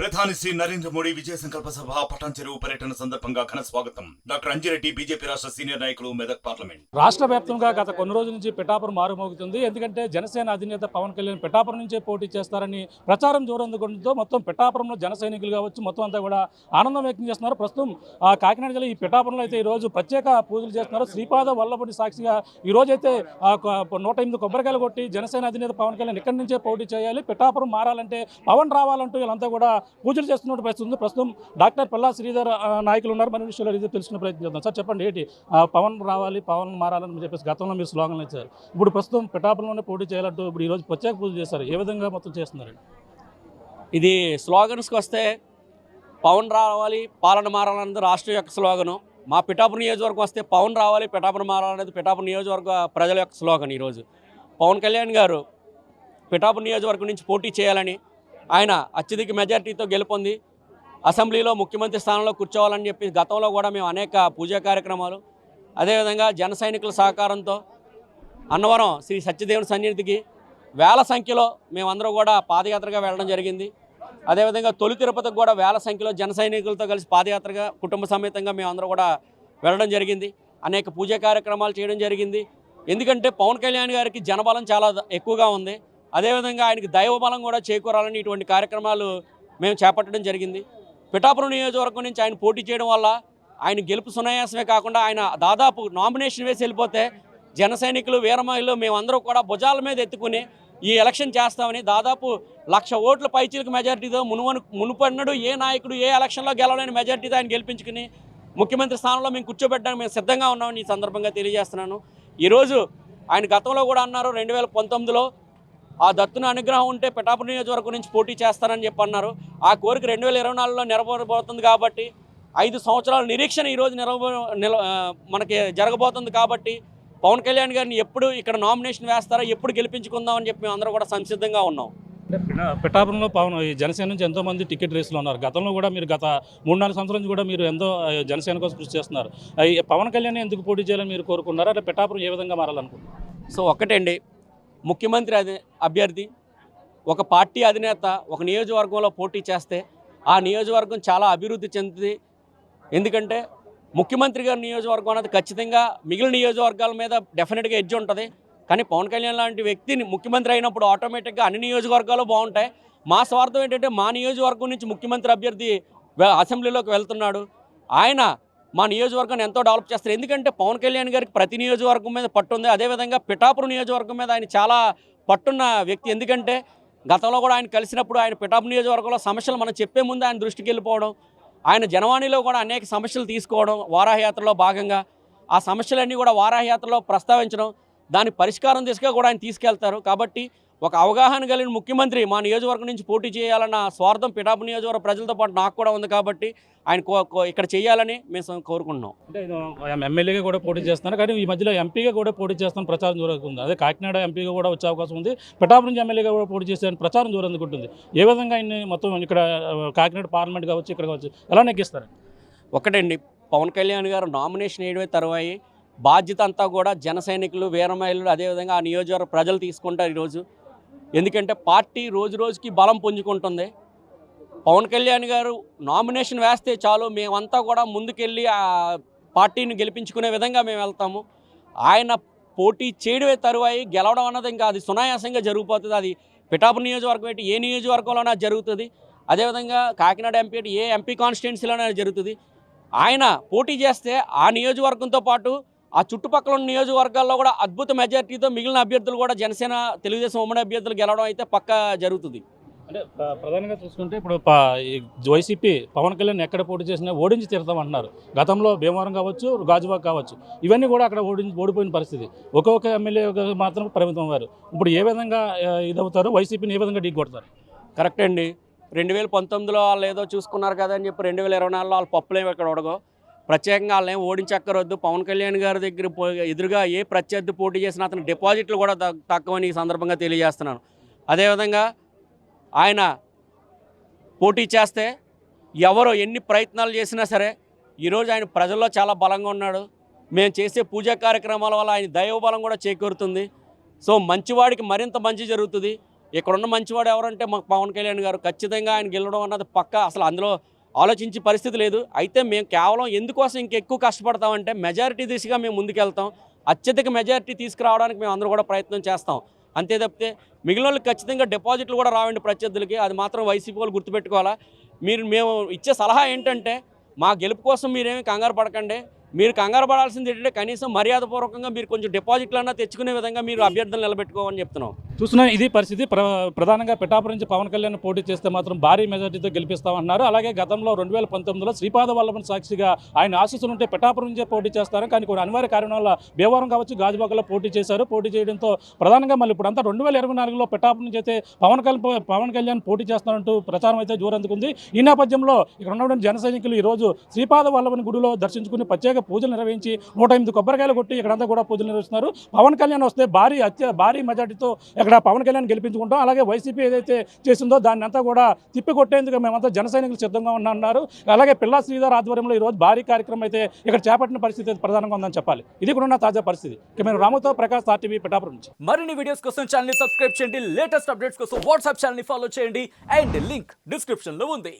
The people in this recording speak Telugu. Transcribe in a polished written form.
ప్రధాని శ్రీ నరేంద్ర మోడీ విజయ సంకల్ప సభ పటాన్ చెరువు పర్యటన సందర్భంగా ఘన స్వాగతం. డాక్టర్ అంజిరెడ్డి బీజేపీ రాష్ట్ర సీనియర్ నాయకులు, మెదక్ పార్లమెంట్. రాష్ట్ర వ్యాప్తంగా గత కొన్ని రోజుల నుంచి పిఠాపురం మారుమోగుతుంది. ఎందుకంటే జనసేన అధినేత పవన్ కళ్యాణ్ పిఠాపురం నుంచే పోటీ చేస్తారని ప్రచారం జోరందుకోవడంతో మొత్తం పిఠాపురంలో జన సైనికులు కావచ్చు మొత్తం అంతా కూడా ఆనందం వ్యక్తం చేస్తున్నారు. ప్రస్తుతం కాకినాడ జిల్లా ఈ పిఠాపురంలో అయితే ఈరోజు ప్రత్యేక పూజలు చేస్తున్నారు. శ్రీపాద వల్లభుడి సాక్షిగా ఈ రోజైతే 108 కొబ్బరికాయలు కొట్టి జనసేన అధినేత పవన్ కళ్యాణ్ ఇక్కడి నుంచే పోటీ చేయాలి, పిఠాపురం మారాలంటే పవన్ రావాలంటూ వీళ్ళంతా కూడా పూజలు చేస్తున్నట్టు పరిస్థితి. ప్రస్తుతం డాక్టర్ పల్లా శ్రీధర్ నాయకులు ఉన్నారు. మన విషయంలో ఇది తెలుసుకునే ప్రయత్నం చేద్దాం. సార్ చెప్పండి, ఏంటి పవన్ రావాలి, పవన్ మారాలని చెప్పేసి గతంలో మీరు స్లోగన్లు ఇచ్చారు. ఇప్పుడు ప్రస్తుతం పిఠాపురంలోనే పోటీ చేయాలంటూ ఇప్పుడు ఈరోజు ప్రత్యేక పూజలు చేస్తారు. ఏ విధంగా మొత్తం చేస్తున్నారు? ఇది స్లోగన్స్కి వస్తే పవన్ రావాలి, పాలన మారాలన్నది రాష్ట్రం యొక్క స్లోగను. మా పిఠాపురం నియోజకవర్గం వస్తే పవన్ రావాలి, పిఠాపురం మారాలనేది పిఠాపురం నియోజకవర్గ ప్రజల యొక్క స్లోగన్. ఈరోజు పవన్ కళ్యాణ్ గారు పిఠాపురం నియోజకవర్గం నుంచి పోటీ చేయాలని, ఆయన అత్యధిక మెజార్టీతో గెలుపొంది అసెంబ్లీలో ముఖ్యమంత్రి స్థానంలో కూర్చోవాలని చెప్పి గతంలో కూడా మేము అనేక పూజా కార్యక్రమాలు, అదేవిధంగా జన సైనికుల సహకారంతో అన్నవరం శ్రీ సత్యదేవుని సన్నిధికి వేల సంఖ్యలో మేమందరూ కూడా పాదయాత్రగా వెళ్ళడం జరిగింది. అదేవిధంగా తొలి తిరుపతికి కూడా వేల సంఖ్యలో జన సైనికులతో కలిసి పాదయాత్రగా కుటుంబ సమేతంగా మేమందరూ కూడా వెళ్ళడం జరిగింది. అనేక పూజా కార్యక్రమాలు చేయడం జరిగింది. ఎందుకంటే పవన్ కళ్యాణ్ గారికి జనబలం చాలా ఎక్కువగా ఉంది. అదేవిధంగా ఆయనకి దైవబలం కూడా చేకూరాలని ఇటువంటి కార్యక్రమాలు మేము చేపట్టడం జరిగింది. పిఠాపురం నియోజకవర్గం నుంచి ఆయన పోటీ చేయడం వల్ల ఆయన గెలుపు సునాయాసమే కాకుండా ఆయన దాదాపు నామినేషన్ వేసి వెళ్ళిపోతే జన సైనికులు, వీరమహిళలు మేమందరూ కూడా భుజాల మీద ఎత్తుకుని ఈ ఎలక్షన్ చేస్తామని దాదాపు 1,00,000 ఓట్ల పైచీలకు మెజార్టీతో మునుపన్నడు ఏ నాయకుడు ఏ ఎలక్షన్లో గెలవలేని మెజార్టీతో ఆయన గెలిపించుకుని ముఖ్యమంత్రి స్థానంలో మేము కూర్చోబెట్టడానికి మేము సిద్ధంగా ఉన్నామని ఈ సందర్భంగా తెలియజేస్తున్నాను. ఈరోజు ఆయన గతంలో కూడా అన్నారు 2019లో ఆ దత్తున అనుగ్రహం ఉంటే పిఠాపురం నియోజకవర్గం నుంచి పోటీ చేస్తారని చెప్పి అన్నారు. ఆ కోరిక 2024లో నెరవేరబోతుంది కాబట్టి 5 సంవత్సరాల నిరీక్షణ ఈరోజు మనకి జరగబోతుంది. కాబట్టి పవన్ కళ్యాణ్ గారిని ఎప్పుడు ఇక్కడ నామినేషన్ వేస్తారో, ఎప్పుడు గెలిపించుకుందామని చెప్పి మేము అందరూ కూడా సంసిద్ధంగా ఉన్నాం. పిఠాపురంలో పవన్ జనసేన నుంచి ఎంతోమంది టికెట్ రేసులో ఉన్నారు. గతంలో కూడా మీరు గత 3-4 సంవత్సరాల నుంచి కూడా మీరు ఎంతో జనసేన కోసం కృషి చేస్తున్నారు. పవన్ కళ్యాణ్ ఎందుకు పోటీ చేయాలని మీరు కోరుకున్నారా? అంటే పిఠాపురం ఏ విధంగా మారాలనుకుంటున్నారు? సో ఒక్కటండి, ముఖ్యమంత్రి అభ్యర్థి ఒక పార్టీ అధినేత ఒక నియోజకవర్గంలో పోటీ చేస్తే ఆ నియోజకవర్గం చాలా అభివృద్ధి చెందుతుంది. ఎందుకంటే ముఖ్యమంత్రి గారి నియోజకవర్గం అనేది ఖచ్చితంగా మిగిలిన నియోజకవర్గాల మీద డెఫినెట్గా ఎడ్జ్ ఉంటుంది. కానీ పవన్ కళ్యాణ్ లాంటి వ్యక్తిని ముఖ్యమంత్రి అయినప్పుడు ఆటోమేటిక్గా అన్ని నియోజకవర్గాలు బాగుంటాయి. మా స్వార్థం ఏంటంటే మా నియోజకవర్గం నుంచి ముఖ్యమంత్రి అభ్యర్థి అసెంబ్లీలోకి వెళ్తున్నాడు, ఆయన మా నియోజకవర్గాన్ని ఎంతో డెవలప్ చేస్తారు. ఎందుకంటే పవన్ కళ్యాణ్ గారికి ప్రతి నియోజకవర్గం మీద పట్టు ఉంది. అదేవిధంగా పిఠాపురం నియోజకవర్గం మీద ఆయన చాలా పట్టున్న వ్యక్తి. ఎందుకంటే గతంలో కూడా ఆయన కలిసినప్పుడు ఆయన పిఠాపురం నియోజకవర్గంలో సమస్యలు మనం చెప్పే ముందు ఆయన దృష్టికి వెళ్ళిపోవడం, ఆయన జనవాణిలో కూడా అనేక సమస్యలు తీసుకోవడం, వారాహయాత్రలో భాగంగా ఆ సమస్యలన్నీ కూడా వారాహయాత్రలో ప్రస్తావించడం, దాని పరిష్కారం దిశగా కూడా ఆయన తీసుకెళ్తారు. కాబట్టి ఒక అవగాహన కలిగిన ముఖ్యమంత్రి మా నియోజకవర్గం నుంచి పోటీ చేయాలన్న స్వార్థం పిఠాపురం నియోజకవర్గ ప్రజలతో పాటు నాకు కూడా ఉంది. కాబట్టి ఆయన ఇక్కడ చేయాలని మేము కోరుకుంటున్నాం. అంటే ఎమ్మెల్యేగా కూడా పోటీ చేస్తున్నారు, కానీ ఈ మధ్యలో ఎంపీగా కూడా పోటీ చేస్తాను ప్రచారం జరుగుతుంది. అదే కాకినాడ ఎంపీగా కూడా వచ్చే అవకాశం ఉంది, పిఠాపురం నుంచి ఎమ్మెల్యేగా కూడా పోటీ చేస్తారని ప్రచారం జరుగుతుంది. ఏ విధంగా ఆయన్ని మొత్తం ఇక్కడ కాకినాడ పార్లమెంట్ కావచ్చు, ఇక్కడ కావచ్చు, ఎలా నెగ్గిస్తారు? ఒకటండి, పవన్ కళ్యాణ్ గారు నామినేషన్ వేయడమే తరువాయి బాధ్యత అంతా కూడా జన సైనికులు, వీరమహిళలు, అదేవిధంగా ఆ నియోజకవర్గ ప్రజలు తీసుకుంటారు ఈరోజు. ఎందుకంటే పార్టీ రోజు రోజుకి బలం పుంజుకుంటుంది. పవన్ కళ్యాణ్ గారు నామినేషన్ వేస్తే చాలు మేమంతా కూడా ముందుకెళ్ళి ఆ పార్టీని గెలిపించుకునే విధంగా మేము వెళ్తాము. ఆయన పోటీ చేయడమే తరువాయి గెలవడం అన్నది ఇంకా అది సునాయాసంగా జరిగిపోతుంది. అది పిఠాపురం నియోజకవర్గం ఏంటి ఏ నియోజకవర్గంలోనే జరుగుతుంది. అదేవిధంగా కాకినాడ ఎంపీ అంటే ఏ ఎంపీ కాన్స్టిట్యున్సీలోనే జరుగుతుంది. ఆయన పోటీ చేస్తే ఆ నియోజకవర్గంతో పాటు ఆ చుట్టుపక్కల ఉన్న నియోజకవర్గాల్లో కూడా అద్భుత మెజార్టీతో మిగిలిన అభ్యర్థులు కూడా జనసేన, తెలుగుదేశం ఉమ్మడి అభ్యర్థులు గెలవడం అయితే పక్కా జరుగుతుంది. అంటే ప్రధానంగా చూసుకుంటే ఇప్పుడు వైసీపీ పవన్ కళ్యాణ్ ఎక్కడ పోటీ చేసినా ఓడించి తీరుతామంటున్నారు. గతంలో భీమవరం కావచ్చు, గాజువాక కావచ్చు, ఇవన్నీ కూడా అక్కడ ఓడిపోయిన పరిస్థితి. ఒక్కొక్క ఎమ్మెల్యే మాత్రం పరిమితం అయ్యారు. ఇప్పుడు ఏ విధంగా ఇదవుతారు? వైసీపీని ఏ విధంగా ఢీ కొడతారు? కరెక్ట్ అండి. 2019లో వాళ్ళు ఏదో చూసుకున్నారు కదా అని చెప్పి 2024లో వాళ్ళు పప్పులేమి ఇక్కడ ఉడగో. ప్రత్యేకంగా వాళ్ళని ఓడించక్కరొద్దు. పవన్ కళ్యాణ్ గారి దగ్గర ఎదురుగా ఏ ప్రత్యర్థి పోటీ చేసినా అతని డిపాజిట్లు కూడా తక్కువని ఈ సందర్భంగా తెలియజేస్తున్నాను. అదేవిధంగా ఆయన పోటీ చేస్తే ఎవరో ఎన్ని ప్రయత్నాలు చేసినా సరే ఈరోజు ఆయన ప్రజల్లో చాలా బలంగా ఉన్నాడు. మేము చేసే పూజా కార్యక్రమాల వల్ల ఆయన దైవబలం కూడా చేకూరుతుంది. సో మంచివాడికి మరింత మంచి జరుగుతుంది. ఇక్కడున్న మంచివాడు ఎవరంటే మాకు పవన్ కళ్యాణ్ గారు. ఖచ్చితంగా ఆయన గెలవడం అన్నది పక్కా, అసలు అందులో ఆలోచించే పరిస్థితి లేదు. అయితే మేము కేవలం ఎందుకోసం ఇంకెక్కువ కష్టపడతామంటే మెజారిటీ దిశగా మేము ముందుకెళ్తాం. అత్యధిక మెజారిటీ తీసుకురావడానికి మేము అందరూ కూడా ప్రయత్నం చేస్తాం. అంతే తప్పితే మిగిలిన వాళ్ళకి ఖచ్చితంగా డిపాజిట్లు కూడా రావండి ప్రత్యర్థులకి. అది మాత్రం వైసీపీ వాళ్ళు గుర్తుపెట్టుకోవాలా. మేము ఇచ్చే సలహా ఏంటంటే మా గెలుపు కోసం మీరేమీ కంగారు పడకండి. మీరు కంగారు పడాల్సింది ఏంటంటే కనీసం మర్యాదపూర్వకంగా మీరు కొంచెం డిపాజిట్లన్నా తెచ్చుకునే విధంగా మీరు అభ్యర్థులు నిలబెట్టుకోమని చెప్తున్నాం. చూస్తున్నాం ఇది పరిస్థితి. ప్రధానంగా పిఠాపురం నుంచి పవన్ కళ్యాణ్ పోటీ చేస్తే మాత్రం భారీ మెజార్టీతో గెలిపిస్తామన్నారు. అలాగే గతంలో 2019లో శ్రీపాద వల్లభన్ సాక్షిగా ఆయన ఆశీస్సులు ఉంటే పిఠాపురం నుంచే పోటీ చేస్తారు. కానీ కొన్ని అనివార్య కారణాల వల్ల భీమవరం కావచ్చు, గాజువాకలో పోటీ చేశారు. పోటీ చేయడంతో ప్రధానంగా మళ్ళీ ఇప్పుడు అంతా 2024లో పిఠాపురం నుంచి అయితే పవన్ కళ్యాణ్ పోటీ చేస్తారంటూ ప్రచారం అయితే జోరందుకుంది. ఈ నేపథ్యంలో ఇక్కడ ఉన్నటువంటి జన సైనికులు ఈరోజు శ్రీపాద వల్లభన్ గుడిలో దర్శించుకుని ప్రత్యేక పూజలు నిర్వహించి 108 కొబ్బరికాయలు కొట్టి ఇక్కడంతా కూడా పూజలు నిర్వహిస్తున్నారు. పవన్ కళ్యాణ్ వస్తే భారీ మెజార్టీతో ఇక్కడ పవన్ కళ్యాణ్ గెలిపించుకుంటాం. అలాగే వైసీపీ ఏదైతే చేసిందో దాన్ని అంతా కూడా తిప్పికొట్టేందుకు మేమంతా జన సైనికులు సిద్ధంగా ఉన్నారు. అలాగే పిల్లా శ్రీధర్ ఆధ్వర్యంలో ఈరోజు భారీ కార్యక్రమం అయితే ఇక్కడ చేపట్టిన పరిస్థితి ప్రధానంగా ఉందని చెప్పాలి. ఇది కూడా ఉన్న తాజా పరిస్థితి. ఇక మేము రాముతో ప్రకాష్, RTV పిఠాపురం నుంచి. మరిన్ని వీడియోస్ కోసం ఛానల్ ని సబ్స్క్రైబ్ చేయండి. లేటెస్ట్ అప్డేట్స్ కోసం వాట్సాప్ ఛానల్ ని ఫాలో చేయండి. అండ్ లింక్ డిస్క్రిప్షన్ లో ఉంది.